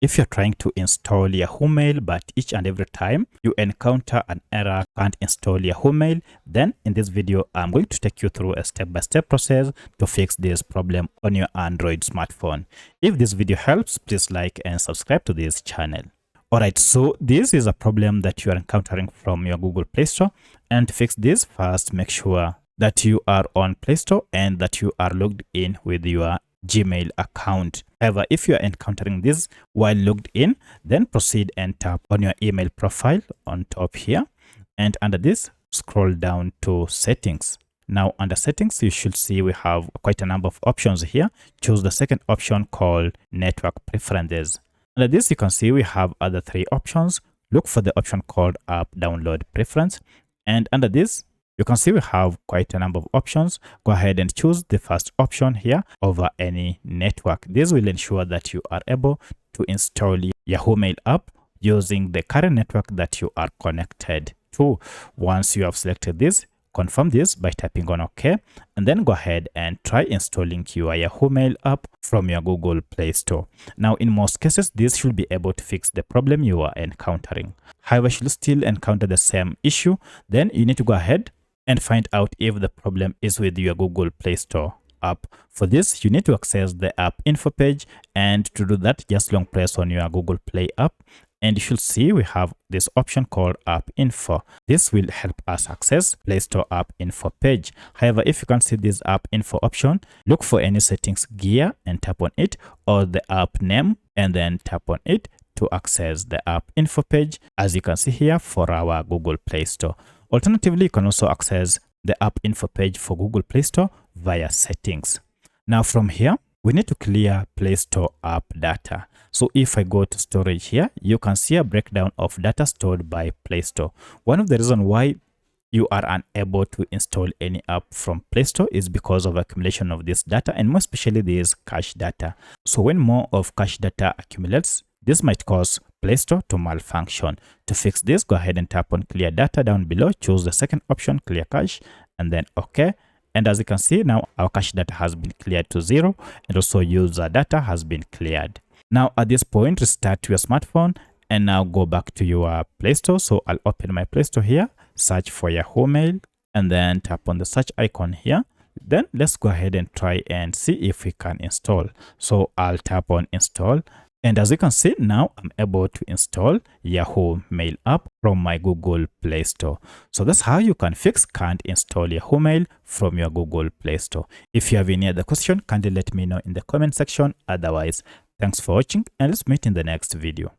if you're trying to install Yahoo Mail, but each and every time you encounter an error, can't install Yahoo Mail, then in this video, I'm going to take you through a step-by-step process to fix this problem on your Android smartphone. If this video helps, please like and subscribe to this channel. Alright, so this is a problem that you are encountering from your Google Play Store. And to fix this, first make sure that you are on Play Store and that you are logged in with your Gmail account. However, if you are encountering this while logged in, then proceed and tap on your email profile on top here. And under this, scroll down to settings. Now under settings, you should see we have quite a number of options here. Choose the second option called network preferences. Under this, you can see we have other three options. Look for the option called app download preference. And under this, you can see we have quite a number of options. Go ahead and choose the first option here over any network. This will ensure that you are able to install Yahoo Mail app using the current network that you are connected to. Once you have selected this, confirm this by tapping on OK, and then go ahead and try installing your Yahoo Mail app from your Google Play Store. Now, in most cases, this should be able to fix the problem you are encountering. However, should you still encounter the same issue, then you need to go ahead and find out if the problem is with your Google Play Store app. For this, you need to access the app info page, and to do that, just long press on your Google Play app. And you should see we have this option called app info. This will help us access Play Store app info page. However, if you can't see this app info option, look for any settings gear and tap on it, or the app name and then tap on it to access the app info page, as you can see here for our Google Play Store. Alternatively, you can also access the app info page for Google Play Store via settings. Now from here, we need to clear Play Store app data. So if I go to storage here, you can see a breakdown of data stored by Play Store. One of the reasons why you are unable to install any app from Play Store is because of accumulation of this data, and more especially this cache data. So when more of cache data accumulates, this might cause Play Store to malfunction. To fix this, go ahead and tap on clear data down below, choose the second option, clear cache, and then OK. And as you can see, now our cache data has been cleared to 0, and also user data has been cleared. Now at this point, restart your smartphone and now go back to your Play Store. So I'll open my Play Store here, search for Yahoo Mail, and then tap on the search icon here. Then let's go ahead and try and see if we can install. So I'll tap on install. And as you can see, now I'm able to install Yahoo Mail app from my Google Play Store. So that's how you can fix can't install Yahoo Mail from your Google Play Store. If you have any other question, kindly let me know in the comment section. Otherwise, thanks for watching, and let's meet in the next video.